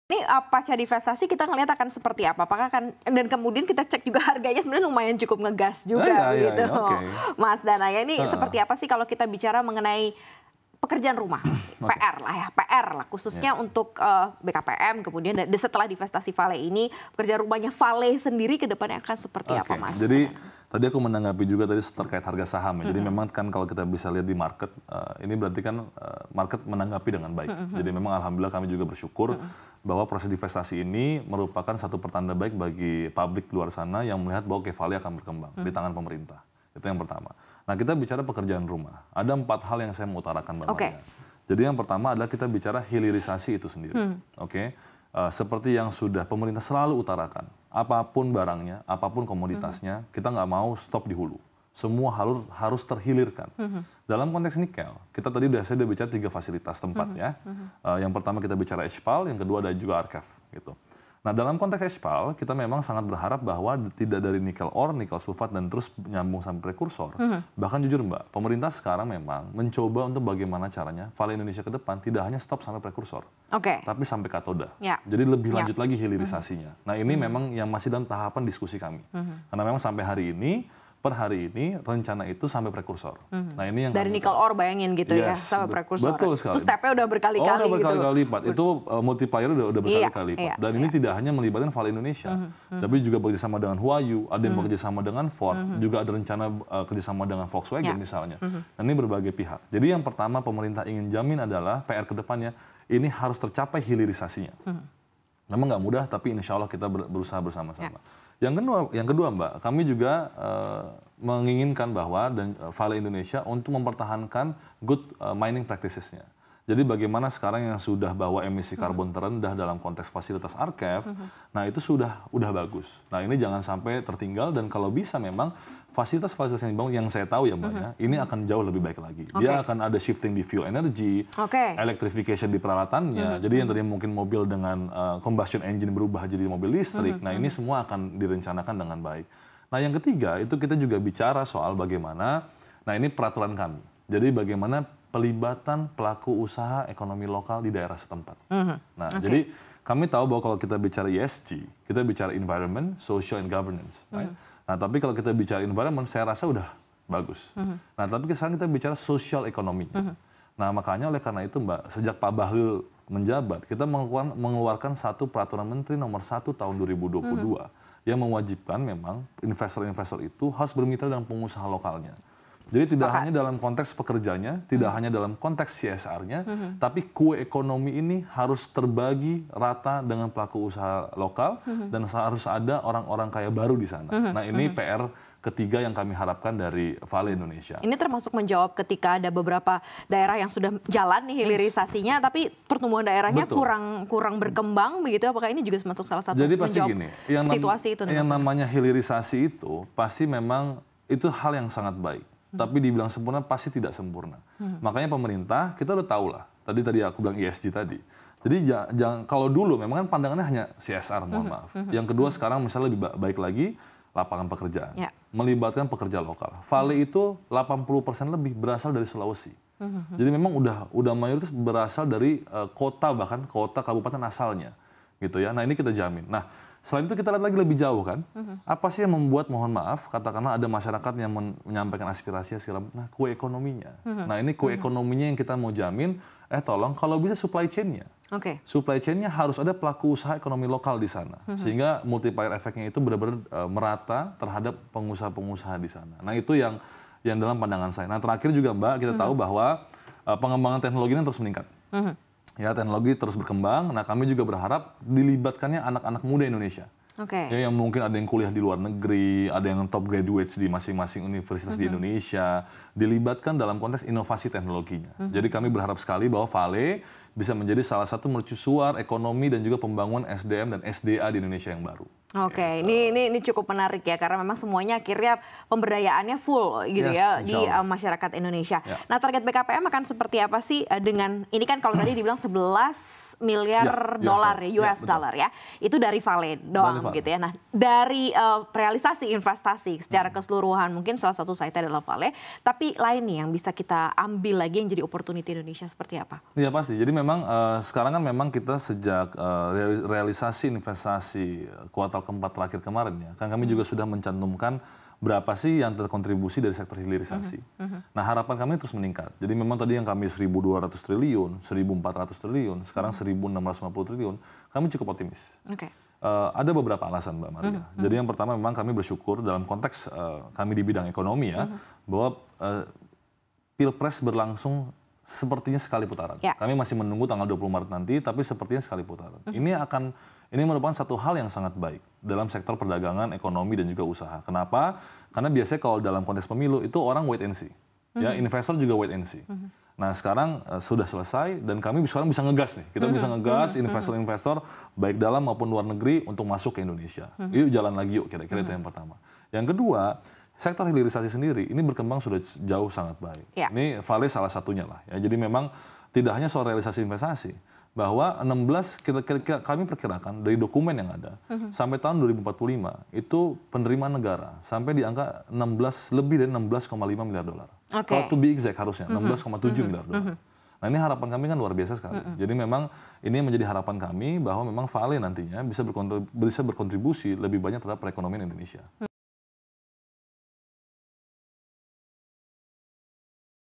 Ini pasca divestasi kita ngelihat akan seperti apa? Apakah akan dan kemudian kita cek juga harganya sebenarnya lumayan cukup ngegas juga gitu, Mas Danaya. Ini seperti apa sih kalau kita bicara mengenai pekerjaan rumah, PR lah ya, PR lah khususnya untuk BKPM, kemudian setelah divestasi Vale ini, pekerjaan rumahnya Vale sendiri ke depannya akan seperti apa, Mas? Jadi tadi aku menanggapi juga tadi terkait harga saham ya. Jadi memang kan kalau kita bisa lihat di market, ini berarti kan market menanggapi dengan baik. Jadi memang alhamdulillah kami juga bersyukur bahwa proses divestasi ini merupakan satu pertanda baik bagi publik luar sana yang melihat bahwa Vale akan berkembang di tangan pemerintah. Itu yang pertama. Nah, kita bicara pekerjaan rumah. Ada 4 hal yang saya mau utarakan, Mbak Maya. Jadi yang pertama adalah kita bicara hilirisasi itu sendiri. Seperti yang sudah pemerintah selalu utarakan. Apapun barangnya, apapun komoditasnya, kita nggak mau stop di hulu. Semua harus terhilirkan. Dalam konteks nikel, kita tadi sudah bicara 3 fasilitas tempat ya. Yang pertama kita bicara HPAL, yang kedua ada juga Arkev gitu. Nah, dalam konteks HPAL, kita memang sangat berharap bahwa tidak dari nikel ore, nikel sulfat, dan terus nyambung sampai prekursor. Bahkan jujur Mbak, pemerintah sekarang memang mencoba untuk bagaimana caranya Vale Indonesia ke depan tidak hanya stop sampai prekursor, tapi sampai katoda. Jadi lebih lanjut lagi hilirisasinya. Nah, ini memang yang masih dalam tahapan diskusi kami. Karena memang sampai hari ini, per hari ini rencana itu sampai prekursor. Nah, ini yang dari nikel ore bayangin gitu ya sampai prekursor. Betul sekali. Itu stepnya udah berkali-kali udah berkali-kali lipat. Itu multiplier udah berkali-kali lipat. Dan ini tidak hanya melibatkan Vale Indonesia, tapi juga bekerjasama dengan Huayu, ada yang bekerjasama dengan Ford, juga ada rencana kerjasama dengan Volkswagen misalnya. Nah, ini berbagai pihak. Jadi yang pertama pemerintah ingin jamin adalah PR ke depannya ini harus tercapai hilirisasinya. Memang nggak mudah, tapi insya Allah kita berusaha bersama-sama. Yang kedua Mbak, kami juga menginginkan bahwa Vale Indonesia untuk mempertahankan good mining practices-nya. Jadi bagaimana sekarang yang sudah bawa emisi karbon terendah dalam konteks fasilitas Arkev, nah itu sudah bagus. Nah, ini jangan sampai tertinggal, dan kalau bisa memang fasilitas-fasilitas yang dibangun yang saya tahu ya Mbak ya, ini akan jauh lebih baik lagi. Dia akan ada shifting di fuel energy, electrification di peralatannya. Jadi yang tadi mungkin mobil dengan combustion engine berubah jadi mobil listrik. Nah, ini semua akan direncanakan dengan baik. Nah, yang ketiga itu kita juga bicara soal bagaimana, nah ini peraturan kami. Jadi bagaimana pelibatan pelaku usaha ekonomi lokal di daerah setempat. Nah, jadi kami tahu bahwa kalau kita bicara ESG, kita bicara environment, social and governance. Right? Nah, tapi kalau kita bicara environment, saya rasa udah bagus. Nah, tapi sekarang kita bicara social economy. Nah, makanya oleh karena itu Mbak, sejak Pak Bahlil menjabat, kita mengeluarkan satu peraturan Menteri nomor 1 tahun 2022 yang mewajibkan memang investor-investor itu harus bermitra dengan pengusaha lokalnya. Jadi tidak hanya dalam konteks pekerjanya, tidak hanya dalam konteks CSR-nya, tapi kue ekonomi ini harus terbagi rata dengan pelaku usaha lokal dan harus ada orang-orang kaya baru di sana. Nah, ini PR ketiga yang kami harapkan dari Vale Indonesia. Ini termasuk menjawab ketika ada beberapa daerah yang sudah jalan nih hilirisasinya, tapi pertumbuhan daerahnya kurang berkembang begitu. Apakah ini juga termasuk salah satu menjawab situasi itu? Yang namanya hilirisasi itu pasti memang itu hal yang sangat baik. Tapi dibilang sempurna pasti tidak sempurna. Makanya pemerintah kita udah tahu lah. Tadi aku bilang ESG tadi. Jadi jangan, kalau dulu memang kan pandangannya hanya CSR, mohon maaf. Yang kedua sekarang misalnya lebih baik lagi lapangan pekerjaan, melibatkan pekerja lokal. Vale itu 80% lebih berasal dari Sulawesi. Jadi memang udah mayoritas berasal dari kota, bahkan kota kabupaten asalnya, gitu ya. Nah, ini kita jamin. Nah, selain itu kita lihat lagi lebih jauh kan, apa sih yang membuat, mohon maaf, katakanlah ada masyarakat yang menyampaikan aspirasinya segala, nah kue ekonominya. Nah, ini kue ekonominya yang kita mau jamin, tolong kalau bisa supply chain-nya. Supply chain-nya harus ada pelaku usaha ekonomi lokal di sana. Sehingga multiplier efeknya itu benar-benar merata terhadap pengusaha-pengusaha di sana. Nah, itu yang dalam pandangan saya. Nah, terakhir juga Mbak, kita tahu bahwa pengembangan teknologi ini terus meningkat. Ya, teknologi terus berkembang. Nah, kami juga berharap dilibatkannya anak-anak muda Indonesia. Ya, yang mungkin ada yang kuliah di luar negeri, ada yang top graduates di masing-masing universitas di Indonesia, dilibatkan dalam konteks inovasi teknologinya. Jadi kami berharap sekali bahwa Vale bisa menjadi salah satu mercusuar ekonomi dan juga pembangunan SDM dan SDA di Indonesia yang baru. Oke, ini cukup menarik ya karena memang semuanya akhirnya pemberdayaannya full gitu ya di masyarakat Indonesia. Nah, target BKPM akan seperti apa sih dengan ini kan kalau tadi dibilang 11 miliar dolar US dollar ya. Itu dari Vale doang gitu ya. Nah, dari realisasi investasi secara keseluruhan mungkin salah satu site adalah Vale, tapi lain nih yang bisa kita ambil lagi yang jadi opportunity Indonesia seperti apa? Iya pasti. Jadi memang sekarang kan memang kita sejak realisasi investasi kuartal keempat terakhir kemarin ya, kan kami juga sudah mencantumkan berapa sih yang terkontribusi dari sektor hilirisasi. Nah, harapan kami terus meningkat. Jadi memang tadi yang kami 1.200 triliun, 1.400 triliun, sekarang 1.650 triliun, kami cukup optimis. Ada beberapa alasan Mbak Maria. Jadi yang pertama memang kami bersyukur dalam konteks kami di bidang ekonomi ya, bahwa Pilpres berlangsung sepertinya sekali putaran. Kami masih menunggu tanggal 20 Maret nanti, tapi sepertinya sekali putaran. Ini merupakan satu hal yang sangat baik dalam sektor perdagangan, ekonomi, dan juga usaha. Kenapa? Karena biasanya kalau dalam konteks pemilu itu orang wait and see. Ya, investor juga wait and see. Nah, sekarang sudah selesai dan kami sekarang bisa ngegas nih. Kita bisa ngegas investor-investor baik dalam maupun luar negeri untuk masuk ke Indonesia. Yuk jalan lagi yuk, kira-kira itu yang pertama. Yang kedua, sektor hilirisasi sendiri ini berkembang sudah jauh sangat baik. Ini Vale salah satunya lah. Ya. Jadi memang tidak hanya soal realisasi investasi, bahwa 16 kami perkirakan dari dokumen yang ada sampai tahun 2045 itu penerimaan negara sampai di angka lebih dari 16,5 miliar dolar. Kalau to be exact harusnya 16,7 miliar dolar. Nah, ini harapan kami kan luar biasa sekali. Jadi memang ini menjadi harapan kami bahwa memang Vale nantinya bisa berkontribusi lebih banyak terhadap perekonomian Indonesia.